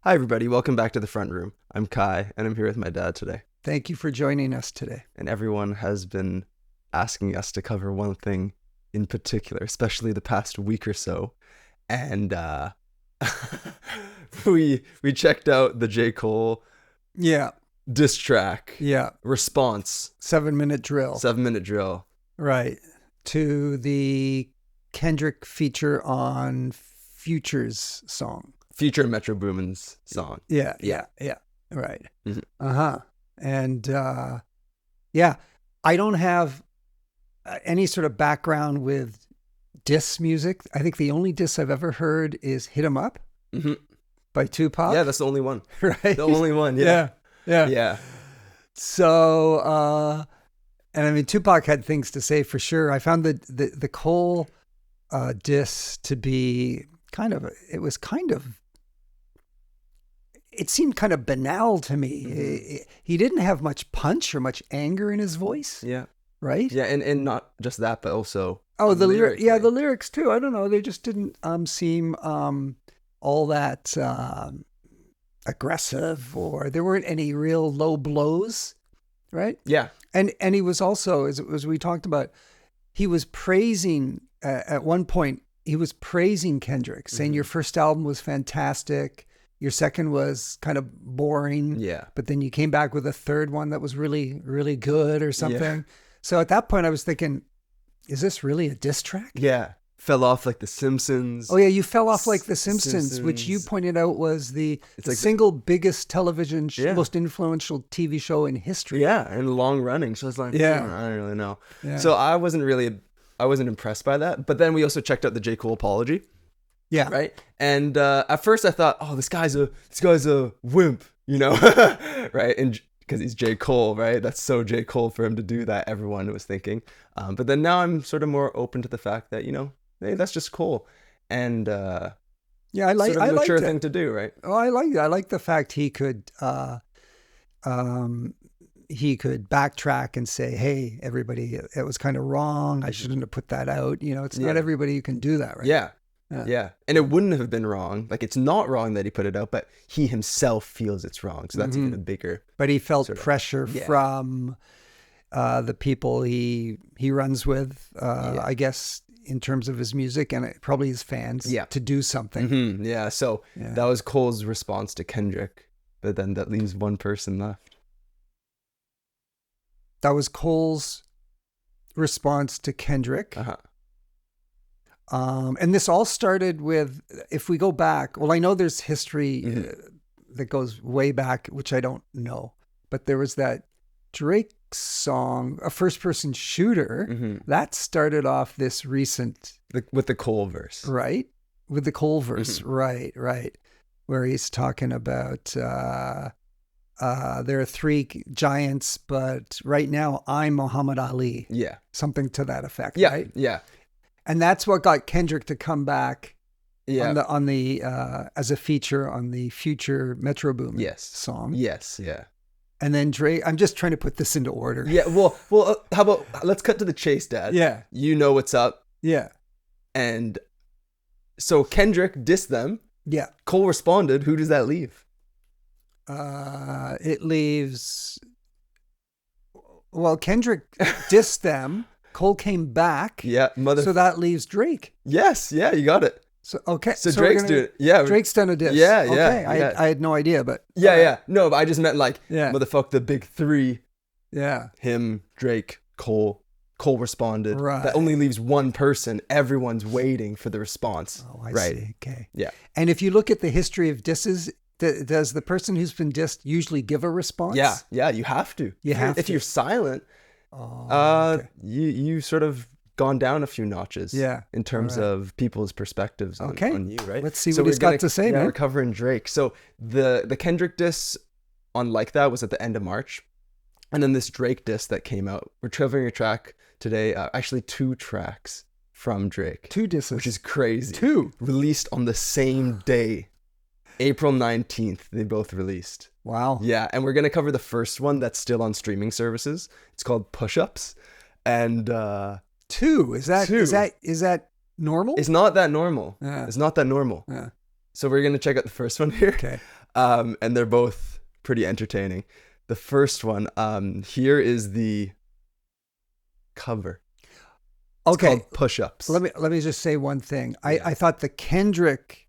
Hi, everybody. Welcome back to the front room. I'm Kai, and I'm here with my dad today. Thank you for joining us today. And everyone has been asking us to cover one thing in particular, especially the past week or so. And we checked out the J. Cole Yeah, diss track yeah. response, 7-minute drill. 7-minute drill. Right. To the Kendrick feature on Future's song. Future Metro Boomin's song. Yeah. Right. Mhm. Uh-huh. And yeah, I don't have any sort of background with diss music. I think the only diss I've ever heard is Hit 'Em Up Mhm. by Tupac. Yeah, that's the only one. Right. The only one. Yeah. Yeah. So, and I mean, Tupac had things to say for sure. I found the Cole diss to be it seemed kind of banal to me. Mm-hmm. He didn't have much punch or much anger in his voice. Yeah. Right? Yeah, and not just that, but also the lyrics. Yeah, lyrically. the lyrics too. I don't know. They just didn't seem all that aggressive, or there weren't any real low blows, right? Yeah. And he was also, as we talked about, he was praising at one point. He was praising Kendrick, saying your first album was fantastic. Your second was kind of boring. Yeah. But then you came back with a third one that was really, really good or something. Yeah. So at that point I was thinking, is this really a diss track? Yeah. Fell off like The Simpsons. Oh yeah, you fell off like The Simpsons, which you pointed out was the single biggest television, most influential TV show in history. Yeah, and long running. So I was like, I don't really know. Yeah. So I wasn't impressed by that. But then we also checked out the J. Cole apology. Yeah. Right. And at first I thought, oh, this guy's a wimp, right? And because he's J. Cole, right? That's so J. Cole for him to do that. Everyone was thinking. But then now I'm sort of more open to the fact that, hey, that's just Cole. And yeah, I like sort of a mature thing to do, right? Oh, I like the fact he could backtrack and say, hey, everybody, it was kind of wrong. I shouldn't have put that out. It's not everybody who can do that, right? Yeah. And it wouldn't have been wrong. Like, it's not wrong that he put it out, but he himself feels it's wrong. So that's even a bigger. But he felt pressure from the people he runs with, I guess, in terms of his music and probably his fans to do something. Mm-hmm. Yeah. So that was Cole's response to Kendrick. But then that leaves one person left. That was Cole's response to Kendrick. Uh-huh. And this all started with, if we go back, well, I know there's history that goes way back, which I don't know, but there was that Drake song, A First Person Shooter, that started off this recent... with the Cole verse. Right? With the Cole verse, right. Where he's talking about, there are three giants, but right now I'm Muhammad Ali. Yeah. Something to that effect, yeah, right? Yeah. And that's what got Kendrick to come back on the as a feature on the future Metro Boomin song. Yes, yeah. And then Drake, I'm just trying to put this into order. Yeah, well, how about let's cut to the chase, Dad. Yeah. You know what's up. Yeah. And so Kendrick dissed them. Yeah. Cole responded. Who does that leave? It leaves, well, Kendrick dissed them. Cole came back. Yeah, so that leaves Drake. Yes, yeah, you got it. So okay, so Drake's doing it. Yeah, Drake's done a diss. Yeah, okay. Yeah. I had no idea, but yeah. No, but I just meant motherfuck the big three. Yeah, him, Drake, Cole. Cole responded. Right. That only leaves one person. Everyone's waiting for the response. Oh, I see. Okay. Yeah. And if you look at the history of disses, does the person who's been dissed usually give a response? Yeah. You have to. If you're silent, you sort of gone down a few notches. Yeah. In terms of people's perspectives on you, right? Let's see what he's got to say, man. We're covering Drake. So the Kendrick diss on Like That was at the end of March. And then this Drake diss that came out. We're covering a track today. Actually, 2 tracks from Drake. 2 disses. Which is crazy. 2. Released on the same day. April 19th, they both released. Wow. Yeah, and we're going to cover the first one that's still on streaming services. It's called Push-Ups. And 2, is that normal? It's not that normal. Yeah. It's not that normal. Yeah. So we're going to check out the first one here. Okay. And they're both pretty entertaining. The first one, here is the cover. It's called Push-Ups. Let me just say one thing. I thought the Kendrick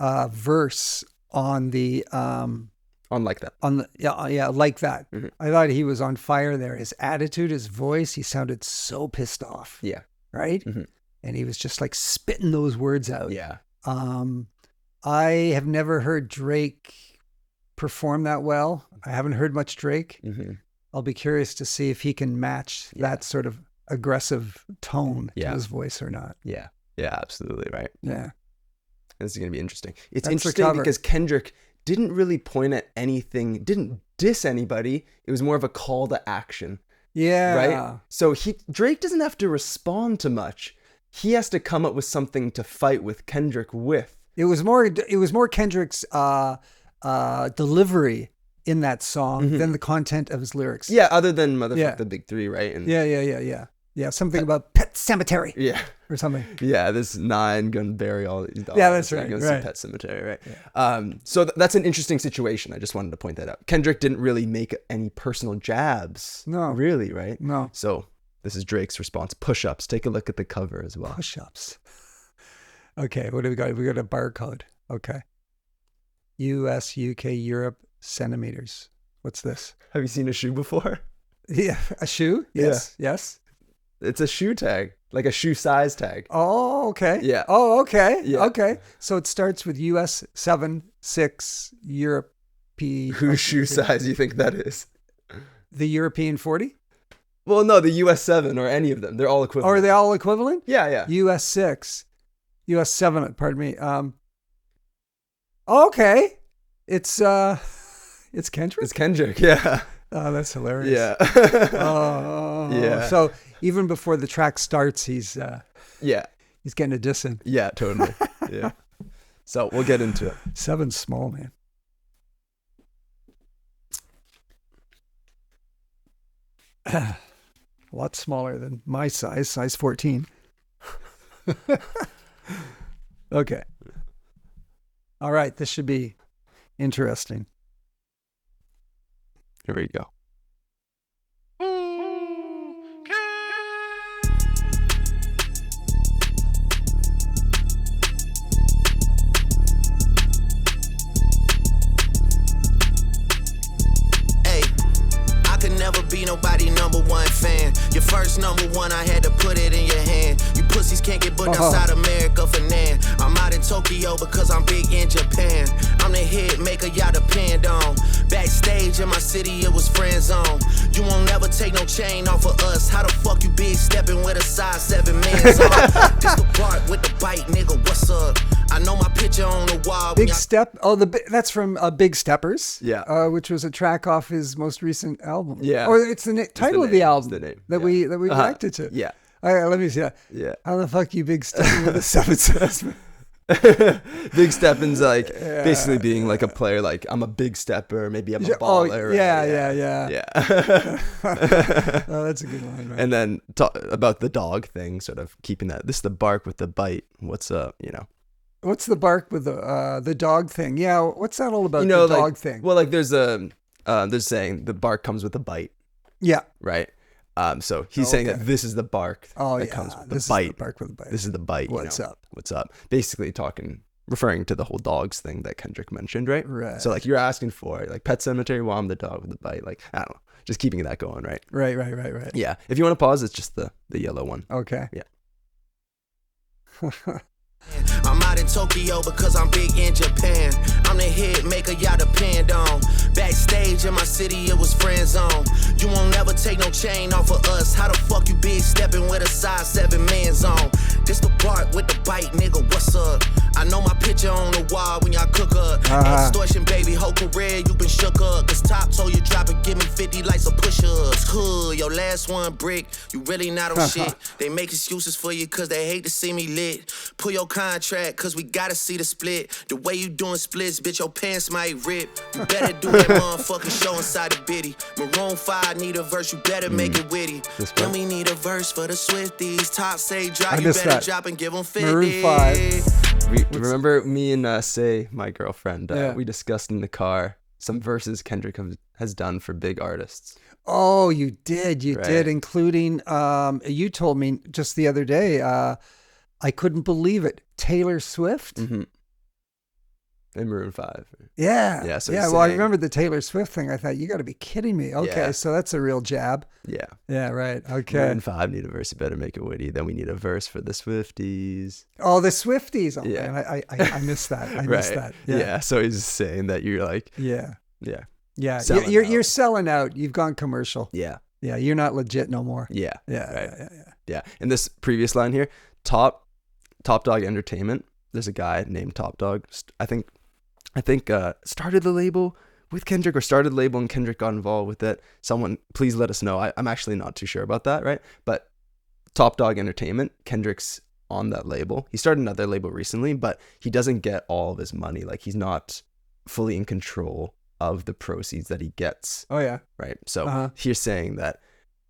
verse on the On Like That. Like That. Mm-hmm. I thought he was on fire there. His attitude, his voice, he sounded so pissed off. Yeah. Right? Mm-hmm. And he was just like spitting those words out. Yeah. I have never heard Drake perform that well. I haven't heard much Drake. Mm-hmm. I'll be curious to see if he can match that sort of aggressive tone to his voice or not. Yeah. Yeah, absolutely. Right. Yeah. This is going to be interesting. It's That's interesting because Kendrick didn't really point at anything, didn't diss anybody. It was more of a call to action. Yeah. Right? So Drake doesn't have to respond to much. He has to come up with something to fight with Kendrick with. It was more Kendrick's delivery in that song than the content of his lyrics. Yeah, other than Motherfuck the Big Three, right? And Yeah, something about Pet Cemetery. Yeah. Or something. Yeah, this 9 gonna bury all these dogs. Yeah, that's right. Gonna see Pet Cemetery, right? Yeah. So that's an interesting situation. I just wanted to point that out. Kendrick didn't really make any personal jabs. No. Really, right? No. So this is Drake's response. Push-ups. Take a look at the cover as well. Push-ups. Okay, what do we got? We got a barcode. Okay. US, UK, Europe, centimeters. What's this? Have you seen a shoe before? Yeah, a shoe? Yes. Yeah. Yes. It's a shoe tag, like a shoe size tag. Oh, okay. Yeah. Oh, okay. Yeah. Okay. So it starts with US 7, 6, Europe. Whose shoe size do you think that is? The European 40? Well, no, the US 7 or any of them. They're all equivalent. Are they all equivalent? Yeah, yeah. US 6, US 7, pardon me. Okay. It's Kendrick? It's Kendrick, yeah. Oh, that's hilarious. Yeah. Oh. Yeah. So even before the track starts, he's getting a diss in. Yeah, totally. Yeah. So we'll get into it. 7's small, man. A lot smaller than my size 14. Okay. All right, this should be interesting. Here we go. Be nobody number one fan. Your first number one, I had to put it in your hand. You pussies can't get booked outside America for nan. I'm out in Tokyo because I'm big in Japan. I'm the hit maker y'all depend on. Backstage in my city, it was friend zone. You won't ever take no chain off of us. How the fuck you big stepping with a size 7 man's on? This the part with the bite, nigga, what's up? I know my picture on the wall. Big Step. Oh, that's from Big Steppers. Yeah. Which was a track off his most recent album. Yeah. Or it's the title of the album. It's the name. That we reacted to. Yeah. All right, let me see that. Yeah. How the fuck you Big Stepping with a 7 says? Big Steppin's like basically being like a player, like I'm a big stepper, maybe I'm a baller. Yeah. Oh, that's a good line, right? And then about the dog thing, sort of keeping that. This is the bark with the bite. What's up, What's the bark with the dog thing? Yeah, what's that all about? The dog thing. Well, like there's saying the bark comes with a bite. Yeah. Right. So he's saying that this is the bark that comes with the bite. Is the bark with the bite. This is the bite. What's up? What's up? Basically referring to the whole dogs thing that Kendrick mentioned, right? Right. So like you're asking for like Pet Cemetery, well, I'm the dog with the bite. Like I don't know, just keeping that going, right? Right. Yeah. If you want to pause, it's just the yellow one. Okay. Yeah. I'm out in Tokyo because I'm big in Japan. I'm the hit maker y'all depend on. Backstage in my city, it was friend zone. You won't never take no chain off of us. How the fuck you big stepping with a size 7 man's on? This the part with the bite, nigga, what's up? I know my picture on the wall when y'all cook up. Extortion, baby, whole career you been shook up. Cause Top told you drop it, give me 50 like some push-ups. Hood, your last one brick, you really not on shit. They make excuses for you cause they hate to see me lit. Pull your contract cause we gotta see the split. The way you doing splits, bitch, your pants might rip. You better do that motherfucking show inside the bitty. Maroon 5 need a verse, you better make it witty. Then we need a verse for the Swifties. Top say drop, you better drop and give them 50. Maroon 5. Remember me and Say, my girlfriend, Yeah. we discussed in the car some verses Kendrick has done for big artists. Oh, you did, Right. including you told me just the other day. I couldn't believe it. Taylor Swift. Mm-hmm. And Maroon 5. Yeah. Yeah, so yeah. he's Well, I saying- remember the Taylor Swift thing. I thought, you got to be kidding me. Okay, Yeah. so that's a real jab. Yeah. Yeah, right. Okay. Maroon 5 need a verse, you better make it witty. Then we need a verse for the Swifties. Oh, the Swifties. Oh, Yeah. man, I missed that. I missed that. Yeah. So he's saying that you're like, Yeah. yeah. Yeah. Selling You're out. selling out. You've gone commercial. Yeah. Yeah. You're not legit no more. Yeah. Yeah. Right. Yeah. Yeah. In this previous line here, Top Dog Entertainment, there's a guy named Top Dog. I think started the label with Kendrick, or started the label and Kendrick got involved with it. Someone please let us know. I'm actually not too sure about that, right? But Top Dog Entertainment, Kendrick's on that label. He started another label recently, but he doesn't get all of his money. Like, he's not fully in control of the proceeds that he gets, Oh, yeah. right? So Uh-huh. he's saying that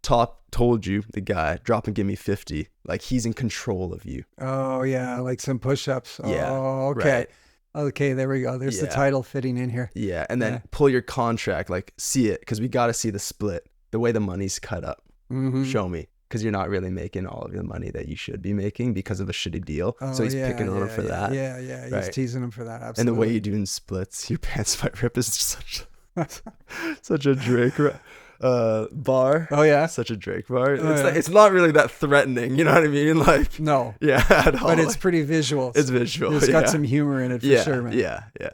Top told you, the guy, drop and give me 50. Like, he's in control of you. Oh, yeah. Like some push-ups. Yeah, Oh, okay. right. Okay, there we go. There's the Yeah. title fitting in here. Yeah, and then Yeah. pull your contract, like, see it, because we got to see the split, the way the money's cut up. Mm-hmm. Show me, because you're not really making all of the money that you should be making because of a shitty deal. so he's picking on him for that. Yeah, yeah. He's Right. teasing him for that. Absolutely. And the way you do in splits, your pants might rip, is such a Drake bar. Oh, yeah? Such a Drake bar. Oh, It's, yeah. like, it's not really that threatening, you know what I mean? Like, No. yeah, at all. But it's pretty visual. It's visual. It's got yeah. some humor in it for yeah, sure, man. Yeah, yeah.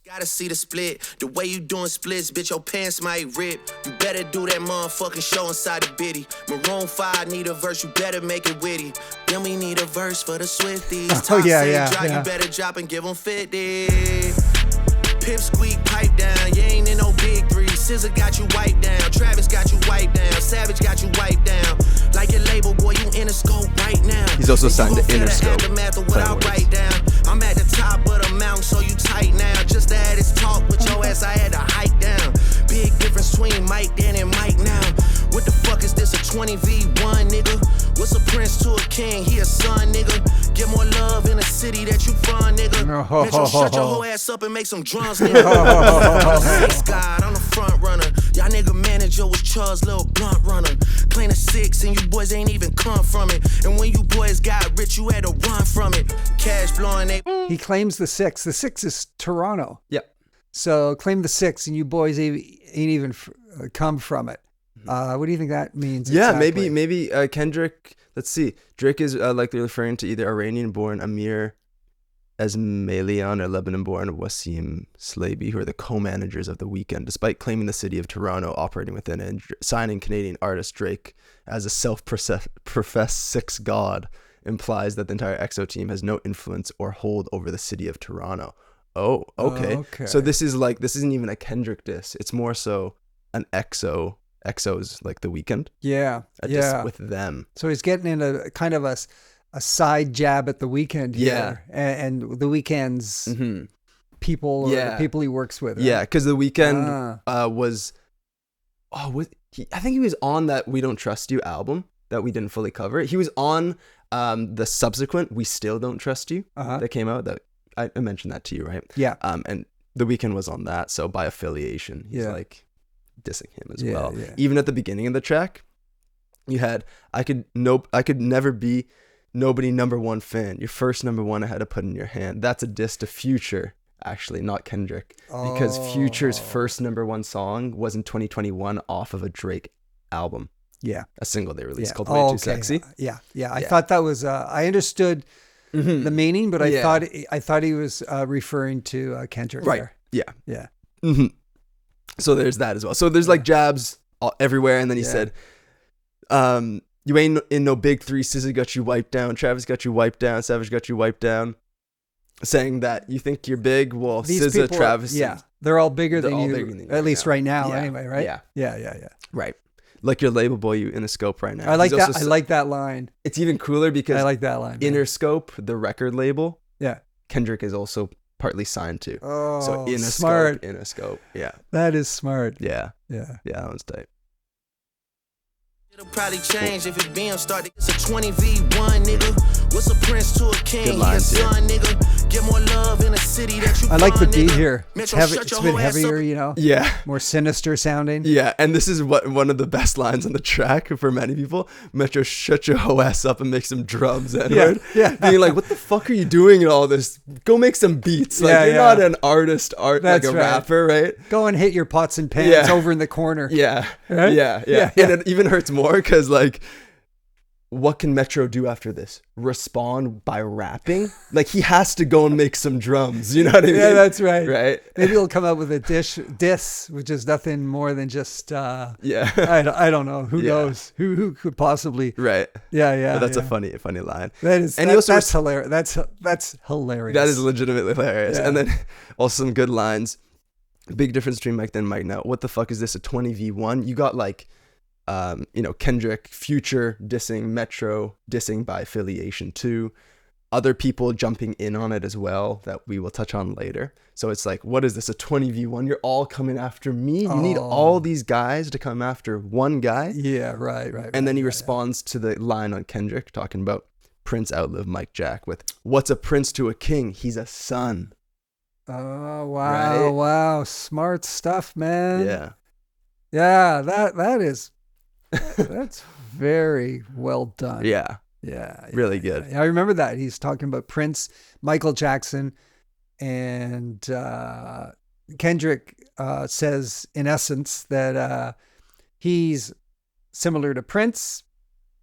Gotta see the split. The way you doing splits, bitch, your pants might rip. You better do that motherfucking show inside the biddy. Maroon 5 need a verse, you better make it witty. Then we need a verse for the Swifties. Oh, Top yeah, say yeah, drop, yeah. you better drop and give them 50. Pip squeak, pipe down. You ain't in no big three. Scissor got you wiped down. Travis got you wiped down. Savage got you wiped down. Like your label, boy, you in a scope right now. He's also And you signed gon' to feel the Interscope. aftermath of what Playing I words. write down. I'm at the top of the mountain, so you tight now. Just to have this talk with your ass, I had to hike down. Big difference between Mike then and Mike now. What the fuck is this, a 20v1, nigga? What's a prince to a king? He a son, nigga. Get more love in the city that you from, nigga. Metro, shut your whole ass up and make some drums, nigga. I'm the 6 God, I'm the front runner. Y'all nigga manager was Charles' little blunt runner. Claim a 6 and you boys ain't even come from it. And when you boys got rich, you had to run from it. Cash blowing they. He claims the 6. The 6 is Toronto. Yep. So claim the 6 and you boys ain't even come from it. What do you think that means? Yeah, exactly? maybe Kendrick. Let's see. Drake is likely referring to either Iranian-born Amir Esmailian or Lebanon-born Wasim Slaby, who are the co-managers of The Weeknd, despite claiming the city of Toronto, operating within it, and signing Canadian artist Drake as a self-professed sixth god implies that the entire EXO team has no influence or hold over the city of Toronto. Oh, okay. Okay. So this isn't even a Kendrick diss. It's more so an EXO's like The Weeknd. Yeah. A diss Yeah. with them. So he's getting in a kind of a side jab at the Weeknd here, and the Weeknd's Mm-hmm. people, or the people he works with. Right? Yeah, because The Weeknd was, I think he was on that We Don't Trust You album that we didn't fully cover. He was on the subsequent We Still Don't Trust You that came out. That I mentioned that to you, right? Yeah. And The Weeknd was on that, so by affiliation, he's like dissing him as well. Yeah. Even at the beginning of the track, you had I could never be nobody number one fan. Your first number one I had to put in your hand. That's a diss to Future, actually, not Kendrick, because Future's first number one song was in 2021 off of a Drake album. Yeah. A single they released called Way Too Sexy. Yeah. I thought that was I understood the meaning, but I thought he was referring to Kendrick. Right. There. Yeah. Yeah. Mm-hmm. So there's that as well. So there's like jabs everywhere, and then he said, you ain't in no big three. SZA got you wiped down. Travis got you wiped down. Savage got you wiped down. Saying that you think you're big. Well, These SZA, people, Travis. they're all bigger They're than all you. bigger than you At least right now, Yeah. anyway, right? Yeah. Yeah. Right. Like your label boy, you Interscope right now. I like He's that. also I like that line. It's even cooler because I like that line. man. Interscope, the record label, Yeah. Kendrick is also partly signed to. Oh, So smart. Interscope. Yeah. That is smart. Yeah. Yeah. Yeah, that one's tight. It'll probably change if it BM start. It's a 20v1, nigga. What's a prince to a king? Good He a lines here. son, nigga. Get more love in a city that you I like the from, beat nigga. here. It's Metro, heavy. shut It's your a bit whole ass heavier, up. you know. Yeah. More sinister sounding. Yeah, and this is what one of the best lines on the track for many people. Metro, shut your hoe ass up and make some drums, N-word. yeah. Being like, what the fuck are you doing in all this? Go make some beats. Like, Yeah, you're yeah. not an artist, like That's a right. rapper, right? Go and hit your pots and pans Yeah. over in the corner. Yeah, Right? yeah. Yeah, And yeah. it even hurts more because, like, what can Metro do after this? Respond by rapping? Like, he has to go and make some drums. You know what I mean? Yeah, that's right. Right? Maybe he'll come out with a diss, which is nothing more than just, Yeah. I don't know. Who Yeah. knows? Who could possibly? Right. Yeah. But that's yeah. a funny line. That is, And that, he also that's hilarious. That's hilarious. That is legitimately hilarious. Yeah. And then also some good lines. Big difference between Mike then and Mike now. What the fuck is this? A 20v1? You got like, Kendrick, Future dissing Metro, dissing by affiliation too. Other people jumping in on it as well that we will touch on later. So it's like, what is this? A 20v1? You're all coming after me? You need all these guys to come after one guy? Yeah, right. And then he responds to the line on Kendrick talking about Prince outlived Mike Jack with, what's a prince to a king? He's a son. Oh, wow. Right? Wow. Smart stuff, man. Yeah. Yeah, that is, that's very well done. Yeah. Yeah. Really good. Yeah, I remember that. He's talking about Prince, Michael Jackson, and Kendrick says, in essence, that he's similar to Prince,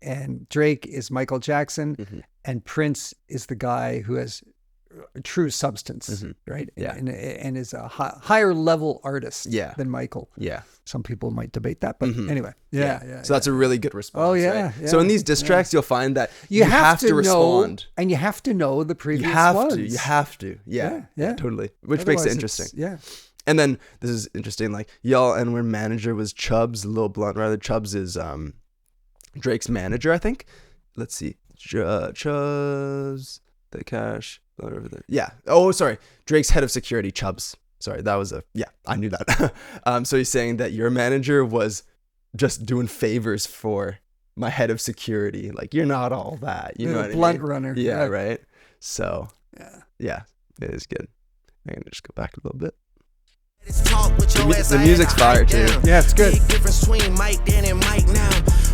and Drake is Michael Jackson, Mhm. and Prince is the guy who has true substance, Mhm. right? Yeah. And is a higher level artist Yeah. than Michael. Yeah. Some people might debate that, but Mhm. anyway. Yeah. So that's a really good response. Oh, yeah, right? yeah, So in these diss yeah. tracks, you'll find that You have to know, respond. and you have to know the previous You have ones. to. You have to. Yeah. Yeah. Totally. Which makes it Otherwise interesting. Yeah. And then this is interesting. Like, y'all, and where manager was Chubbs, Lil Blunt, rather. Chubbs is Drake's manager, I think. Let's see. Chubbs, the cash. Over there. Yeah. Oh, sorry. Drake's head of security, Chubbs. Sorry, that was I knew that. So he's saying that your manager was just doing favors for my head of security. Like, you're not all that. You know what I mean? Blunt runner. Yeah, right. So, Yeah. yeah, it is good. I'm going to just go back a little bit. The The music's fire, too. Yeah, it's good. Big difference between Mike then and Mike now.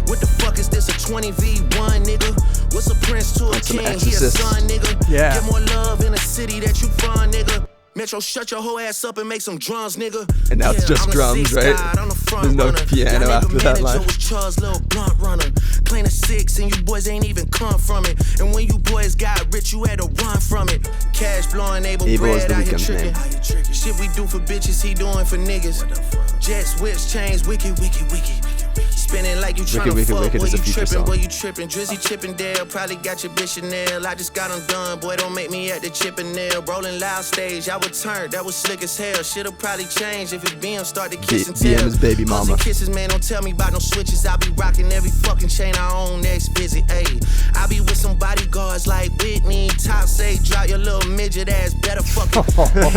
What the fuck is this, a 20v1, nigga? What's a prince to a Want some king? He a Exorcist. son, nigga. Yeah. Get more love in the city that you from, nigga. Metro, shut your whole ass up and make some drums, nigga. And now it's just I'm the drums, sixth right? guy, I'm the front There's no runner. piano Y'all after nigga that manager line. was Charles' little blunt runner. Clean a 6 and you boys ain't even come from it. And when you boys got rich, you had to run from it. Cash blowing, Abel Abel is bread the out here Weeknd's tricking. name. Shit we do for bitches, he doing for niggas. Jets, whips, chains, wicked. Spinning like you tryna Wicked, fuck, Wicked boy, is a you Future trippin', song. boy, you trippin'. Drizzy Chippendale, probably got your bitch Chanel. I just got them done, boy, don't make me at the Chippendale. Rolling loud stage, I would turn, that was slick as hell. Shit'll probably change if his BM start to kiss and tell. BM is baby Hugs mama. and kisses, man, don't tell me about no switches. I be rocking every fucking chain I own next visit, ayy. I be with some bodyguards like Whitney. Top say, drop your little midget ass, better fucking. Better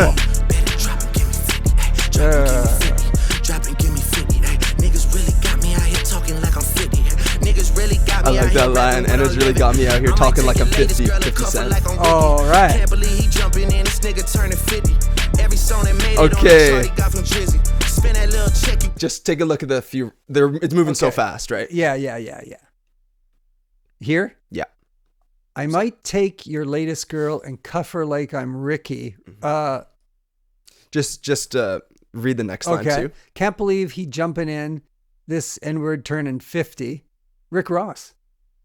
drop and give me 50, ayy. Drop and give me 50. Drop and give me 50, ayy. Niggas really got me out here talking like I'm 50. Niggas really got I me like out that here line, rapping and when it's I'm really got me out here living. talking I might like I'm take your latest 50, girl and 50 cuff her Cent. like I'm Ricky. All right. Can't believe he jumping in, this nigga turning 50. Every song that made it on the Okay. chart, he got from Drizzy. Spin that little check, you Just take a look at the few. It's moving so Okay. fast, right? Yeah. Here? Yeah. I might take your latest girl and cuff her like I'm Ricky. Just read the next line Okay. too. Can't believe he jumping in. This N-word turning 50. Rick Ross.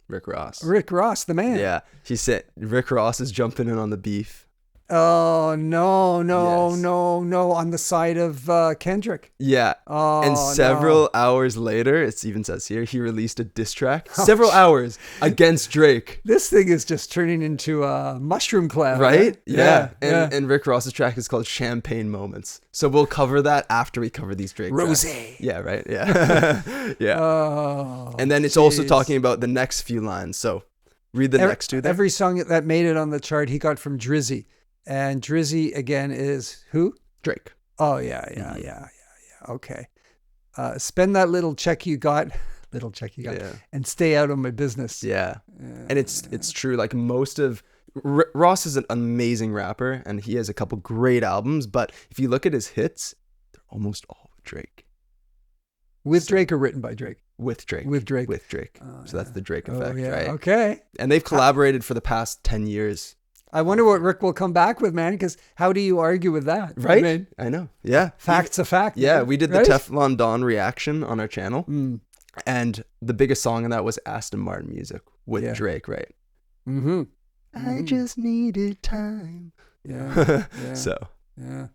Rick Ross. Rick Ross, the man. Yeah, he said Rick Ross is jumping in on the beef. Oh, no. Yes. On the side of Kendrick. Yeah. Oh, And several hours later, it even says here, he released a diss track. Several hours against Drake. This thing is just turning into a mushroom cloud. Right? Yeah. And Rick Ross's track is called Champagne Moments. So we'll cover that after we cover these Drake tracks. Rosé. Yeah, right. Yeah. Yeah. Oh, And then it's also jeez. talking about the next few lines. So read the next two there. Every song that made it on the chart, he got from Drizzy. And Drizzy, again, is who? Drake. Oh, yeah. Okay. Spend that little check you got little check you got, Yeah. and stay out of my business. Yeah. And it's true. Like most of Ross is an amazing rapper and he has a couple great albums, but if you look at his hits, they're almost all with Drake. With Drake or written by Drake? With Drake. With Drake. With Drake. So that's the Drake effect, yeah. right? Okay. And they've collaborated for the past 10 years. I wonder what Rick will come back with, man, because how do you argue with that? Right? I mean, I know. Yeah. fact's a fact. Yeah, man, we did right? the Teflon Don reaction on our channel. And the biggest song in that was Aston Martin Music with Drake, right? Mm-hmm. I just needed time. Yeah.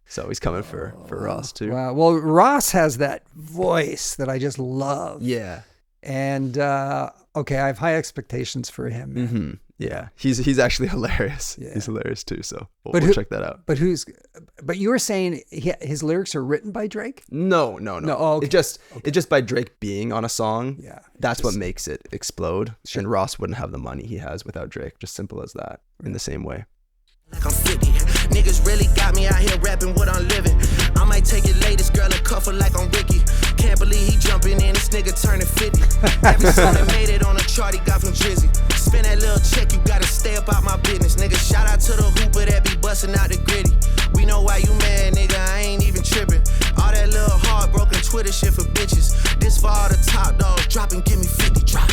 So he's coming for Ross too. Wow. Well, Ross has that voice that I just love. Yeah. And okay, I have high expectations for him. Man. Mm-hmm. Yeah. He's actually hilarious. Yeah. He's hilarious too. So But we'll check that out. But you were saying his lyrics are written by Drake? No. Oh, okay. It just by Drake being on a song. Yeah. That's what makes it explode. And Ross wouldn't have the money he has without Drake. Just simple as that. In the same way. Like I'm 50. Niggas really got me out here rapping what I'm living. I might take it latest girl and cuff her like I'm Ricky. Can't believe he jumping in, this nigga turning 50. Every song that made it on a chart he got from Drizzy. Spend that little check, you gotta stay up out my business. Nigga, shout out to the hooper that be busting out the gritty. We know why you mad, nigga, I ain't even tripping. All that little heartbroken Twitter shit for bitches. This for all the top dogs, drop and give me 50, drop.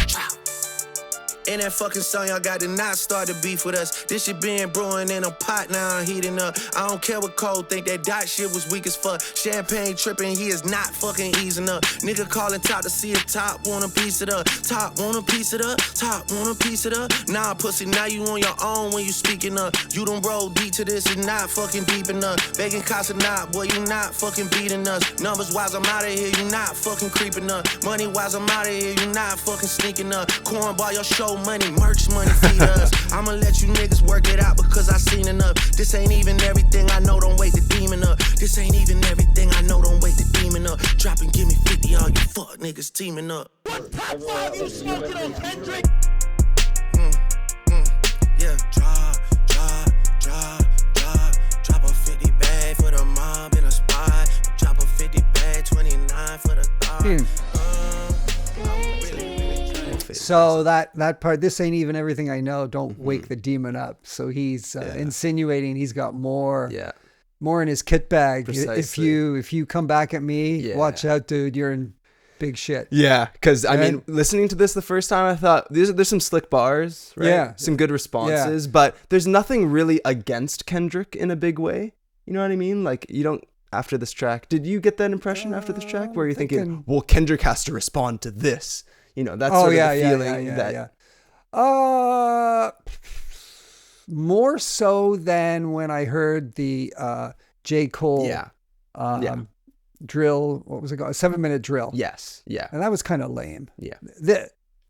In that fucking song, y'all got to not start the beef with us. This shit been brewing in a pot, now I'm heating up. I don't care what Cole think, that dot shit was weak as fuck. Champagne tripping, he is not fucking easing up. Nigga calling top to see if top want a piece of up. Top want a piece of up, top want a piece of up. Nah, pussy, now you on your own when you speaking up. You done roll deep to this, is not fucking deep enough. Begging Casa not, boy, you not fucking beating us. Numbers wise, I'm out of here, you not fucking creeping up. Money wise, I'm out of here, you not fucking sneaking up. Cornball, your show money, merch money, feed us. I'ma let you niggas work it out because I seen enough. This ain't even everything I know, don't wake the demon up. This ain't even everything I know, don't wake the demon up. Drop and give me 50, all you fuck niggas teaming up. What top 5 you smoking on, Kendrick? Yeah, drop a 50 bag for the mob in a spot. Drop a 50 bag, 29 for the thought. So that part, this ain't even everything I know. Don't wake the demon up. So he's insinuating he's got more in his kit bag. Precisely. If you come back at me, watch out, dude. You're in big shit. Yeah, because I mean, listening to this the first time, I thought there's some slick bars, right? Yeah, some good responses, but there's nothing really against Kendrick in a big way. You know what I mean? Like you don't. After this track, did you get that impression after this track where you're thinking, well, Kendrick has to respond to this? You know, that's sort of the feeling more so than when I heard the J. Cole drill. What was it called? A 7-minute drill. Yes. Yeah. And that was kind of lame. Yeah.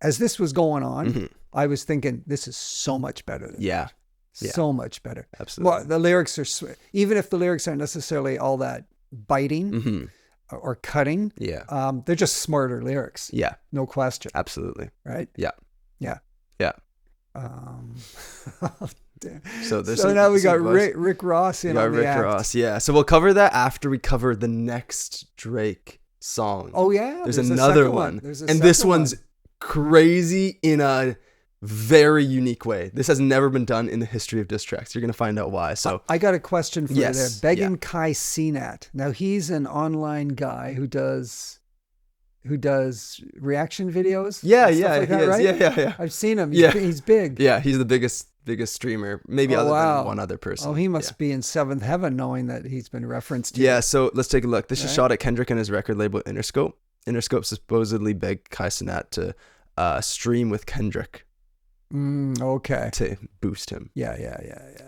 As this was going on, I was thinking, this is so much better than that. So much better. Absolutely. Well, the lyrics are, even if the lyrics aren't necessarily all that biting, or cutting. They're just smarter lyrics. Yeah. No question. Absolutely. Right? Yeah. So now we got Rick Ross in on the act. Ross, yeah. So we'll cover that after we cover the next Drake song. Oh yeah? There's another one. And this one's crazy in a very unique way. This has never been done in the history of diss tracks. You're going to find out why. So I got a question for you there. Beggin' Kai Cenat. Now he's an online guy who does reaction videos. Yeah. I've seen him. He's big. Yeah, he's the biggest streamer, maybe other than one other person. Oh, he must be in seventh heaven knowing that he's been referenced. Yeah, so let's take a look. This is shot at Kendrick and his record label Interscope. Interscope supposedly begged Kai Cenat to stream with Kendrick. Okay. To boost him. Yeah.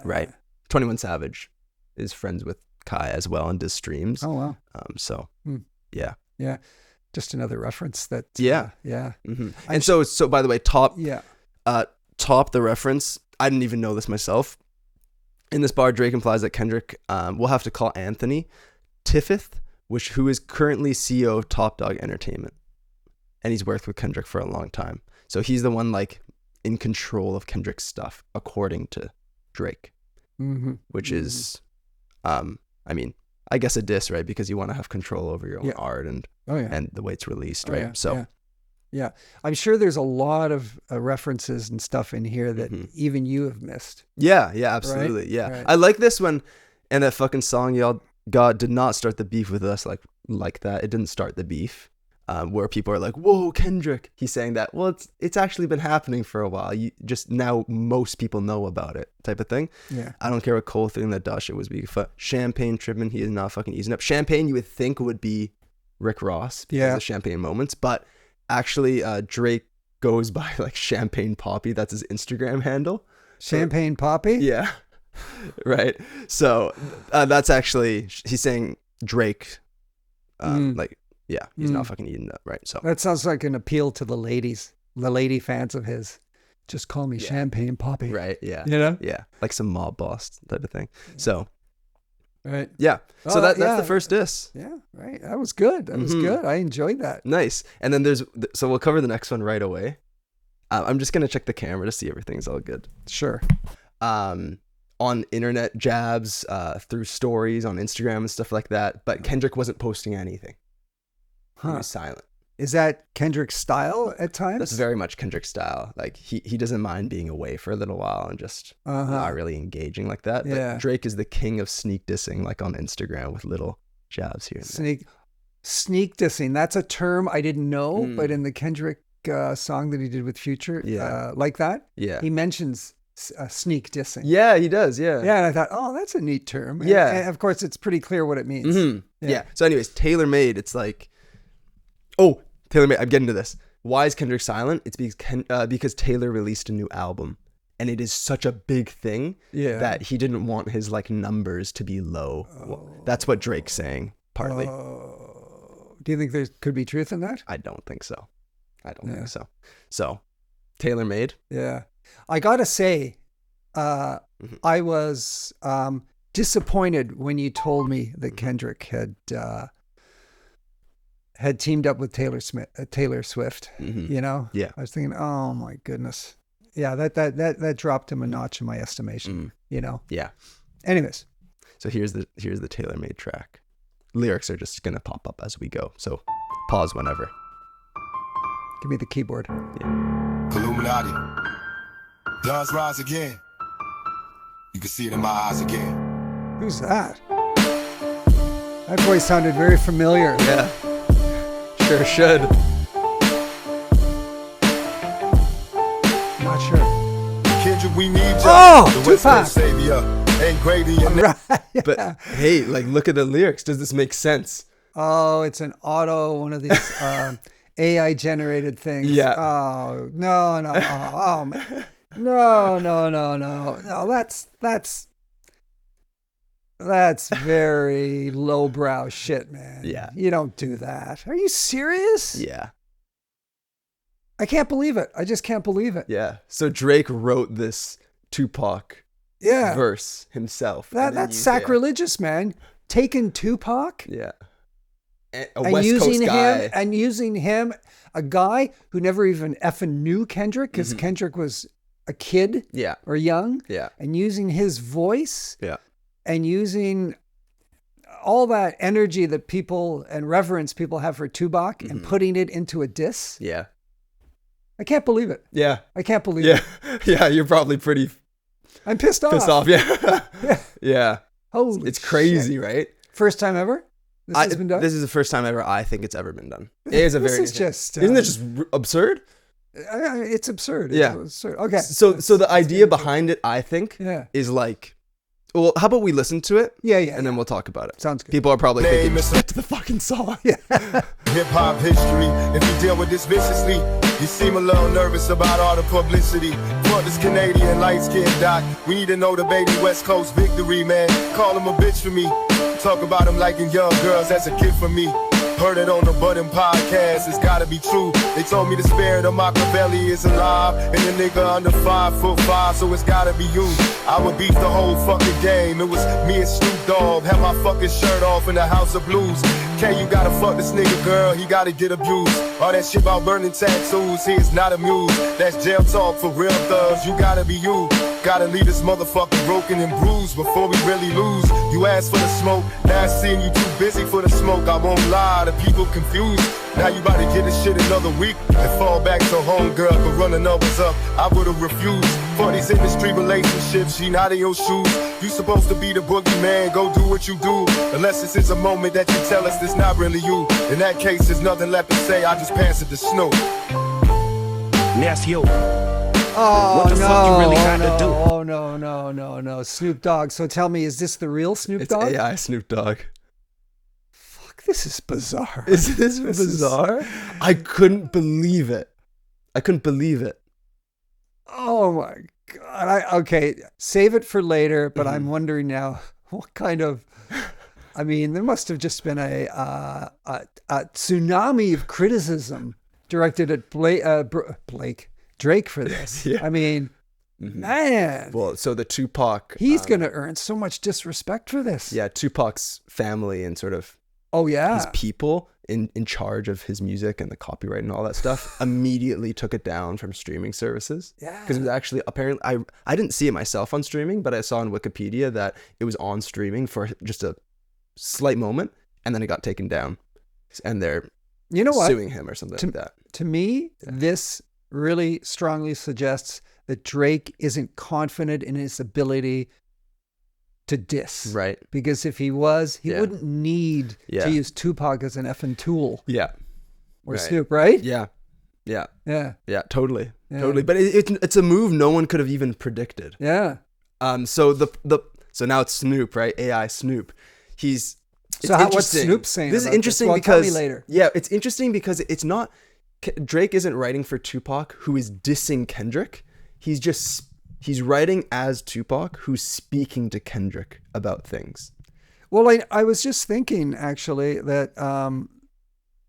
Right. 21 Savage is friends with Kai as well and does streams. Oh, wow. Yeah. Yeah. Just another reference that. Yeah. Mm-hmm. And so by the way, top the reference. I didn't even know this myself. In this bar, Drake implies that Kendrick will have to call Anthony Tiffith, who is currently CEO of Top Dog Entertainment. And he's worked with Kendrick for a long time. So he's the one like in control of Kendrick's stuff, according to Drake, which is, I mean, I guess a diss, right? Because you want to have control over your own art and the way it's released, right? Yeah. I'm sure there's a lot of references and stuff in here that even you have missed. Yeah, absolutely. Right? Yeah. Right. I like this one. And that fucking song y'all got did not start the beef with us like that. It didn't start the beef. Where people are like, whoa, Kendrick. He's saying that, well, it's actually been happening for a while. You just now most people know about it type of thing. Yeah. I don't care what Cole thing that Dash was being Champagne tripping. He is not fucking easing up. Champagne you would think would be Rick Ross because of Champagne Moments, but actually Drake goes by like Champagne Poppy. That's his Instagram handle. Champagne Poppy? Yeah. Right. So that's actually, he's saying Drake like, yeah, he's not fucking eating that, right? So that sounds like an appeal to the ladies, the lady fans of his. Just call me Champagne Poppy. Right, yeah. You know? Yeah, like some mob boss type of thing. So, right. Yeah. So that's the first diss. Yeah, right. That was good. That was good. I enjoyed that. Nice. And then so we'll cover the next one right away. I'm just going to check the camera to see everything's all good. Sure. On internet jabs, through stories on Instagram and stuff like that, but Kendrick wasn't posting anything. He was silent. Is that Kendrick's style at times? That's very much Kendrick's style. Like he doesn't mind being away for a little while and just not really engaging like that. Yeah. But Drake is the king of sneak dissing, like on Instagram with little jabs here and there. Sneak dissing. That's a term I didn't know, but in the Kendrick song that he did with Future, like that, he mentions sneak dissing. Yeah, he does. Yeah. Yeah, and I thought, oh, that's a neat term. Yeah. And of course, it's pretty clear what it means. Yeah. So, anyways, Tailor Made. It's like. Oh, Taylor made. I'm getting to this. Why is Kendrick silent? It's because Taylor released a new album, and it is such a big thing that he didn't want his like numbers to be low. That's what Drake's saying, partly. Do you think there could be truth in that? I don't think so. So, Tailor Made. Yeah, I gotta say, I was disappointed when you told me that Kendrick had teamed up with Taylor Swift, you know? Yeah. I was thinking, oh my goodness. Yeah, that dropped him a notch in my estimation, you know? Yeah. Anyways. So here's the Tailor Made track. Lyrics are just going to pop up as we go. So pause whenever. Give me the keyboard. Yeah. Illuminati. Does rise again. You can see it in my eyes again. Who's that? That voice sounded very familiar. Yeah. Sure should. Not sure. Kendrick, we need you. Oh, the West Tupac. Coast savior. Ain't Grady and Right. But hey, like, look at the lyrics. Does this make sense? Oh, it's an one of these AI generated things. Yeah. Oh, no. Oh, man. No. That's very lowbrow shit, man. Yeah. You don't do that. Are you serious? Yeah. I can't believe it. I just can't believe it. Yeah. So Drake wrote this Tupac verse himself. That's sacrilegious, man. Taking Tupac. Yeah. A and West using Coast guy. him and using him, a guy who never even effing knew Kendrick because Kendrick was a kid or young. Yeah. And using his voice. Yeah. And using all that energy that people and reverence people have for Tupac and putting it into a diss. Yeah. I can't believe it. Yeah. I can't believe it. Yeah, you're probably pretty I'm pissed off. Yeah. Yeah. Holy It's crazy, shit. right? First time ever? This has been done? This is the first time ever I think it's ever been done. It is a very... Isn't it just absurd? It's absurd. Yeah. It's absurd. Okay. So the idea behind it, I think, is like... Well, how about we listen to it? Yeah. And then we'll talk about it. Sounds good. People are probably thinking, get to the fucking song. Yeah. hip-hop history. If you deal with this viciously, you seem a little nervous about all the publicity. For this Canadian light-skinned doc, we need to know the baby West Coast victory, man. Call him a bitch for me. Talk about him liking young girls, that's a gift for me. Heard it on the Budding podcast, it's gotta be true. They told me the spirit of Machiavelli is alive, and the nigga under 5'5", so it's gotta be you. I would beat the whole fucking game. It was me and Snoop Dogg, had my fucking shirt off in the House of Blues. K, you gotta fuck this nigga, girl, he gotta get abused. All that shit about burning tattoos, he is not amused. That's jail talk for real thugs, you gotta be you. Gotta leave this motherfucker broken and bruised before we really lose. You asked for the smoke, now I seeing you too busy for the smoke. I won't lie, the people confused. Now you about to get this shit another week and fall back to home, girl. But running numbers up, I would've refused. For these industry relationships, she not in your shoes. You supposed to be the boogeyman, go do what you do. Unless this is a moment that you tell us it's not really you. In that case, there's nothing left to say, I just pass it to Snoop. Nasty yo. Oh, What the fuck you really had to do? Oh, no. Snoop Dogg. So tell me, is this the real Snoop It's Dogg? AI Snoop Dogg. Fuck, this is bizarre. Is this bizarre? I couldn't believe it. Oh my God. Okay, save it for later, but I'm wondering now, what kind of, I mean, there must have just been a tsunami of criticism directed at Drake for this. Yeah. I mean, man, Well, so the Tupac... he's going to earn so much disrespect for this. Yeah, Tupac's family and sort of Oh, yeah. his people in charge of his music and the copyright and all that stuff immediately took it down from streaming services. Yeah. Because it was actually, apparently, I didn't see it myself on streaming, but I saw on Wikipedia that it was on streaming for just a slight moment, and then it got taken down. And they're You know what? suing him or something like that. To me, this really strongly suggests that Drake isn't confident in his ability to diss. Right. Because if he was, he Yeah. wouldn't need Yeah. to use Tupac as an effing tool. Yeah. Or Right. Snoop, right? Yeah. Yeah. Yeah. Yeah, totally. Yeah. Totally. But it's a move no one could have even predicted. Yeah. So so now it's Snoop, right? AI Snoop. What's what's Snoop saying This is about interesting this? Well, tell because me later. Yeah, it's interesting because it's not Drake isn't writing for Tupac, who is dissing Kendrick. He's writing as Tupac, who's speaking to Kendrick about things. Well, I was just thinking, actually, that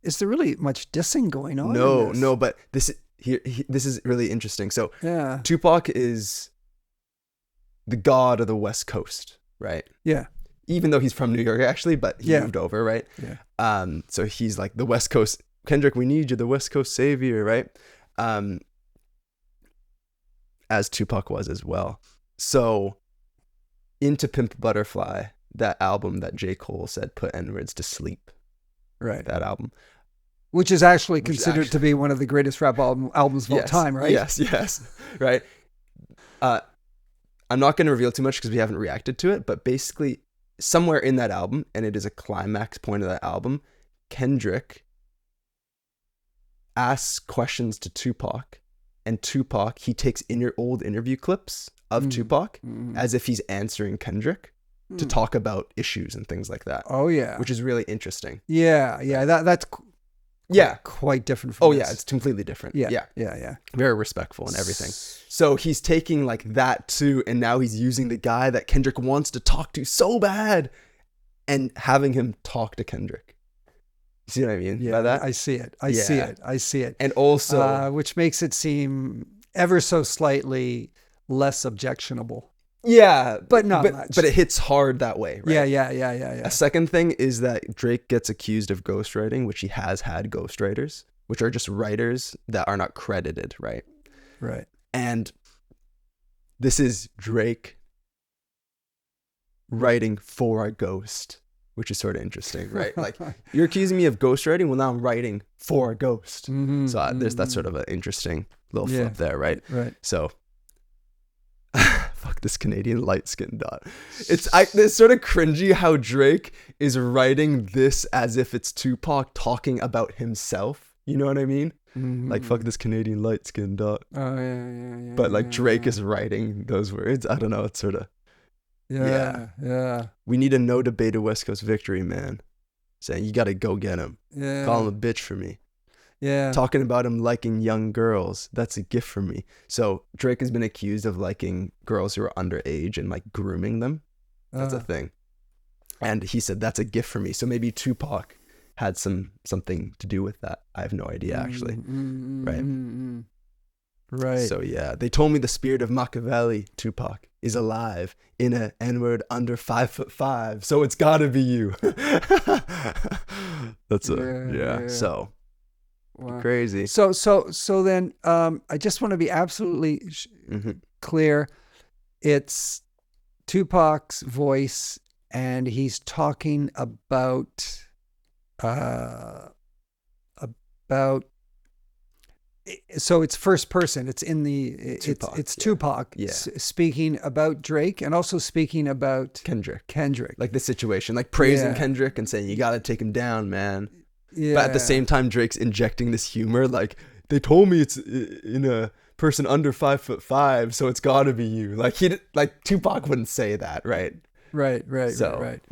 is there really much dissing going on? in this? No, but this is really interesting. So Yeah. Tupac is the god of the West Coast, right? Yeah. Even though he's from New York, actually, but he Yeah. moved over, right? Yeah. So he's like the West Coast. Kendrick, we need you, the West Coast savior, right? As Tupac was as well. So, into Pimp a Butterfly, that album that J. Cole said put N-words to sleep. Right. That album. Which is actually considered to be one of the greatest rap albums of all time, right? Yes, right. I'm not going to reveal too much because we haven't reacted to it, but basically, somewhere in that album, and it is a climax point of that album, Kendrick asks questions to Tupac, and Tupac, he takes old interview clips of Tupac as if he's answering Kendrick to talk about issues and things like that. Oh, yeah. Which is really interesting. Yeah. That's quite different from this. Yeah, it's completely different. Yeah. Very respectful and everything. So he's taking like that too, and now he's using the guy that Kendrick wants to talk to so bad and having him talk to Kendrick. You see what I mean by that? I see it. I see it. And also... which makes it seem ever so slightly less objectionable. Yeah. But not much. But it hits hard that way, right? Yeah. A second thing is that Drake gets accused of ghostwriting, which he has had ghostwriters, which are just writers that are not credited, right? Right. And this is Drake writing for a ghost, which is sort of interesting, right? Like, you're accusing me of ghostwriting, well, now I'm writing for a ghost. So there's that sort of an interesting little flip there, right? Right. So, fuck this Canadian light-skinned dot. It's sort of cringy how Drake is writing this as if it's Tupac talking about himself. You know what I mean? Like, fuck this Canadian light-skinned dot. Oh, yeah. But like Drake is writing those words. I don't know. It's sort of... Yeah. We need a no debate of West Coast victory, man. Saying you got to go get him. Yeah. Call him a bitch for me. Yeah. Talking about him liking young girls. That's a gift for me. So Drake has been accused of liking girls who are underage and like grooming them. That's a thing. And he said, that's a gift for me. So maybe Tupac had something to do with that. I have no idea, actually. Right. Right. So yeah, they told me the spirit of Machiavelli, Tupac, is alive in a N-word under 5'5", so it's gotta be you. That's so wow. crazy. So then I just want to be absolutely clear. it's Tupac's voice, and he's talking about so it's first person. It's in the Tupac, it's Tupac Yeah. speaking about Drake and also speaking about Kendrick. Like the situation, like praising Yeah. Kendrick and saying, you got to take him down, man. Yeah. But at the same time, Drake's injecting this humor. Like, they told me it's in a person under 5'5", so it's got to be you. Like Tupac wouldn't say that, right? Right.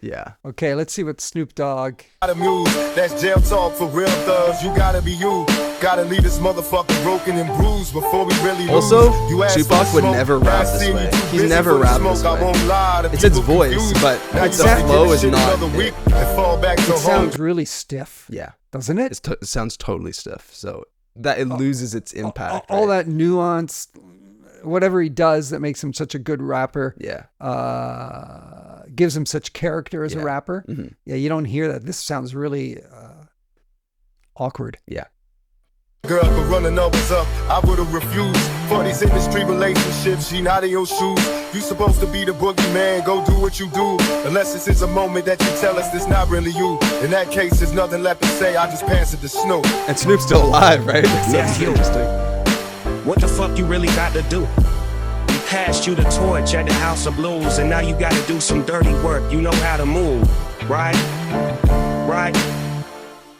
Yeah. Okay, let's see what Snoop Dogg. Gotta move, that's jail talk for real thugs. You gotta be you. Gotta leave this motherfucker broken and bruised before we really Also, lose. You ask Tupac for would smoke, never rap I this seen way. you too He's busy never for the rapped smoke, this I way. won't lie to It's his people voice, confused. but Now you the gotta flow get is shit not another it. week and fall back to It home. sounds really stiff, Yeah. doesn't it? It sounds totally stiff. So that it loses its impact. All right? that nuance, whatever he does that makes him such a good rapper, Yeah. gives him such character as a Yeah. rapper. Mhm. Yeah, you don't hear that. This sounds really awkward. Yeah. Girl, but running numbers up, I would've refused. For these industry relationships, she not in your shoes. You supposed to be the boogeyman, go do what you do. Unless this is a moment that you tell us it's not really you. In that case, there's nothing left to say, I just pass it to Snoop. And Snoop's still alive, right? So Yeah, it's you. interesting. What the fuck you really got to do? We passed you the torch at the House of Blues, and now you gotta do some dirty work. You know how to move, right? Right?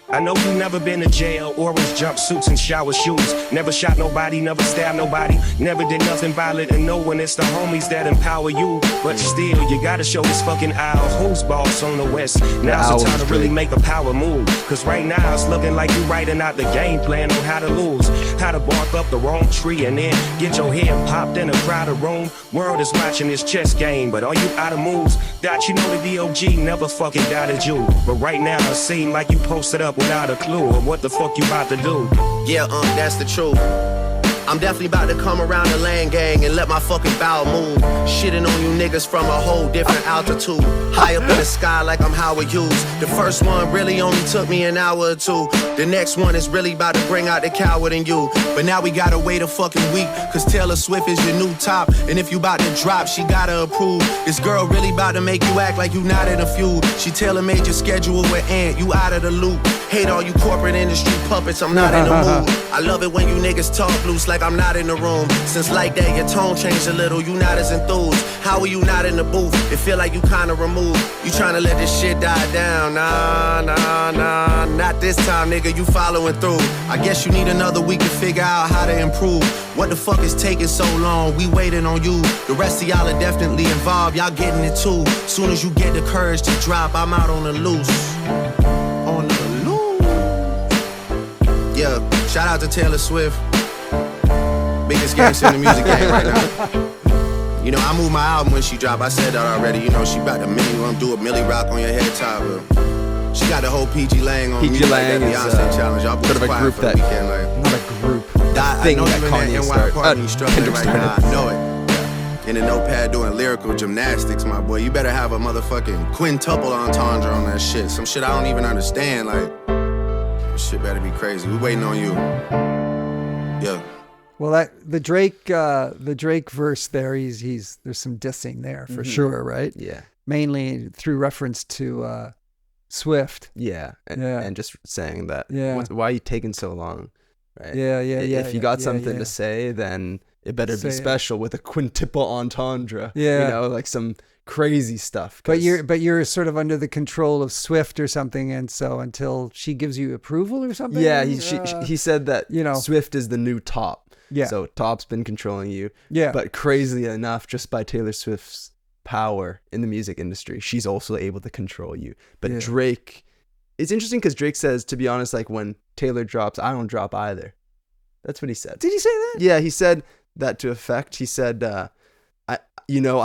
I know you never been to jail, orange jumpsuits and shower shoes. Never shot nobody, never stabbed nobody, never did nothing violent and no one. It's the homies that empower you. But still, you gotta show this fucking owl who's boss on the west. Now's the time to really make a power move. Cause right now it's looking like you writing out the game plan on how to lose. How to bark up the wrong tree and then get your head popped in a crowded room. World is watching this chess game, but are you out of moves? Dot, you know the DOG never fucking doubted you. But right now it seems like you posted up without a clue of what the fuck you about to do. Yeah, that's the truth. I'm definitely about to come around the land gang and let my fucking bow move. Shitting on you niggas from a whole different altitude. High up in the sky like I'm Howard Hughes. The first one really only took me an hour or two. The next one is really about to bring out the coward in you. But now we gotta wait a fucking week, cause Taylor Swift is your new top. And if you about to drop, she gotta approve. This girl really about to make you act like you not in a feud. She tailor-made your schedule with Ant, you out of the loop. Hate all you corporate industry puppets, I'm not in the mood. I love it when you niggas talk loose like I'm not in the room. Since like that, your tone changed a little, you not as enthused. How are you not in the booth? It feel like you kinda removed. You tryna let this shit die down. Nah, not this time, nigga, you following through. I guess you need another week to figure out how to improve. What the fuck is taking so long? We waiting on you. The rest of y'all are definitely involved, y'all getting it too. Soon as you get the courage to drop, I'm out on the loose. On the loose. Yeah, shout out to Taylor Swift. Biggest gangster in the music game right now. You know, I moved my album when she dropped. I said that already. You know, she about to do a Millie Rock on your head top. She got the whole PG Lang on PG me. Lang like is Beyonce challenge. Y'all sort of a quiet group for the that, weekend, like, not a group, I thing know that you in Kanye that NY started. apartment, you struggling Kendrick right now. started. I know it. In the notepad doing lyrical gymnastics, my boy. You better have a motherfucking quintuple entendre on that shit. Some shit I don't even understand. Like, this shit better be crazy. We waiting on you. Yeah. Well, the Drake verse there, he's there's some dissing there for sure, right? Yeah. Mainly through reference to Swift. Yeah. And just saying that, Yeah. why are you taking so long? Right? Yeah. If you got something to say, then it better Say be it. special with a quintuple entendre. Yeah. You know, like some crazy stuff. But you're sort of under the control of Swift or something, and so until she gives you approval or something. Yeah, he said that, you know, Swift is the new top. Yeah. So Top's been controlling you. Yeah. But crazily enough, just by Taylor Swift's power in the music industry, she's also able to control you. But Yeah. Drake, it's interesting because Drake says, to be honest, like when Taylor drops, I don't drop either. That's what he said. Did he say that? Yeah, he said that to effect. He said, I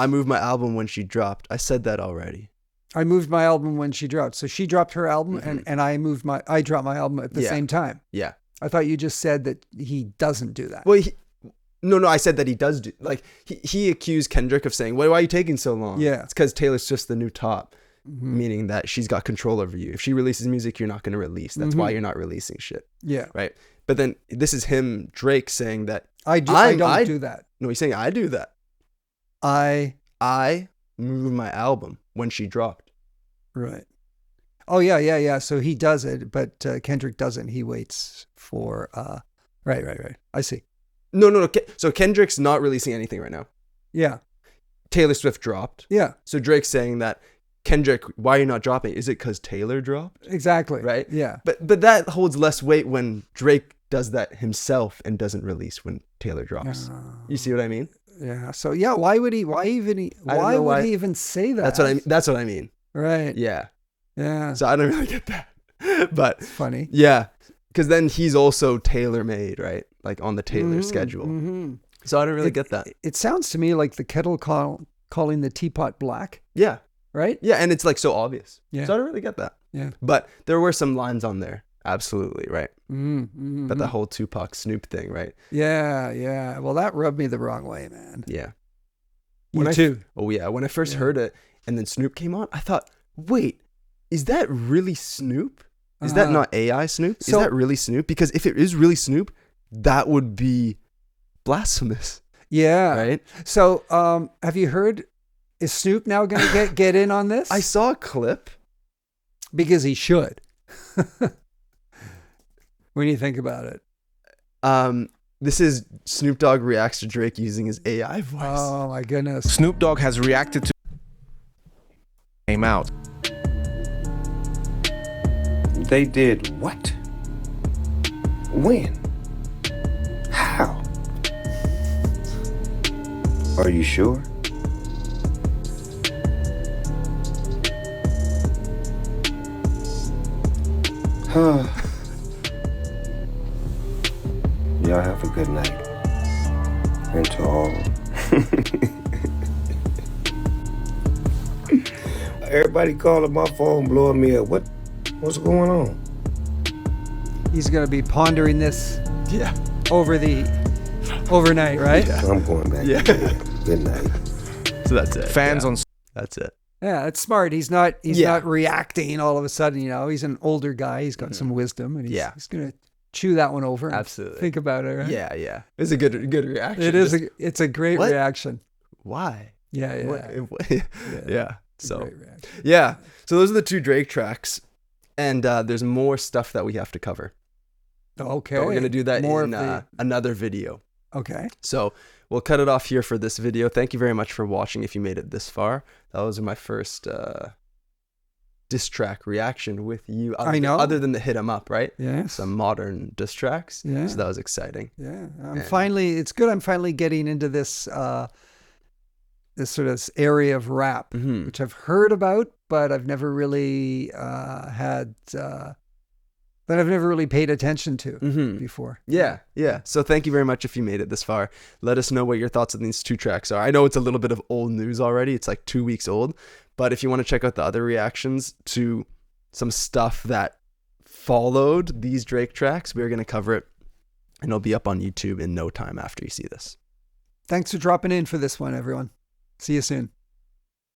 moved my album when she dropped. I said that already. I moved my album when she dropped. So she dropped her album, and I dropped my album at the same time. Yeah. I thought you just said that he doesn't do that. Well, no, I said that he does do, like, he accused Kendrick of saying, why are you taking so long? Yeah. It's because Taylor's just the new top, meaning that she's got control over you. If she releases music, you're not going to release. That's why you're not releasing shit. Yeah. Right? But then this is him, Drake, saying that I don't do that. No, he's saying I do that. I moved my album when she dropped. right. Oh yeah. So he does it, but Kendrick doesn't. He waits for right. I see. No. So Kendrick's not releasing anything right now. Yeah. Taylor Swift dropped. Yeah. So Drake's saying that, Kendrick, why are you not dropping? Is it because Taylor dropped? Exactly. Right? Yeah. But that holds less weight when Drake does that himself and doesn't release when Taylor drops. You see what I mean? Yeah. So yeah, why would he even say that? That's what I mean. Right. Yeah. Yeah. So I don't really get that. But It's funny. yeah, because then he's also tailor-made, right? Like on the Taylor schedule. Mm-hmm. So I don't really get that. It sounds to me like the kettle calling the teapot black, Yeah. right? Yeah, and it's like so obvious. Yeah. So I don't really get that. Yeah. But there were some lines on there. Absolutely, right? Mm-hmm. But the whole Tupac Snoop thing, right? Yeah. Well, that rubbed me the wrong way, man. Yeah. Me too. Oh yeah, when I first heard it and then Snoop came on, I thought, wait, is that really Snoop? Is that not AI Snoop? Is that really Snoop? Because if it is really Snoop, that would be blasphemous. Yeah. Right? So, have you heard? Is Snoop now going to get in on this? I saw a clip. Because he should. When you think about it. This is Snoop Dogg reacts to Drake using his AI voice. Oh my goodness. Snoop Dogg has reacted to came out. They did what? When? How? Are you sure? Y'all have a good night. And to all. Everybody calling my phone, blowing me up. What's going on? He's going to be pondering this Yeah. overnight, right? Yeah. I'm going back. Yeah. To bed. Good night. So that's it. Fans Yeah. on That's it. Yeah, it's smart. He's not Yeah. not reacting all of a sudden, he's an older guy. He's got some wisdom and he's going to chew that one over. And Absolutely. think about it, right? Yeah. It's a good reaction. It is. Just- It's a great What? reaction. why? Yeah. Yeah. So Great reaction. yeah. So those are the two Drake tracks, and there's more stuff that we have to cover. Okay. But we're gonna do that More in of the- another video. Okay. So we'll cut it off here for this video. Thank you very much for watching. If you made it this far, that was my first diss track reaction with you. I know. Other than the hit 'em up, right? Yes. Some modern diss tracks. Yeah. So that was exciting. Yeah. And- It's good. I'm finally getting into this this sort of area of rap, Mhm. which I've heard about, but I've never really that I've never really paid attention to Mhm. before. Yeah. So thank you very much if you made it this far. Let us know what your thoughts on these two tracks are. I know it's a little bit of old news already. It's like 2 weeks old. But if you want to check out the other reactions to some stuff that followed these Drake tracks, we're going to cover it. And it'll be up on YouTube in no time after you see this. Thanks for dropping in for this one, everyone. See you soon.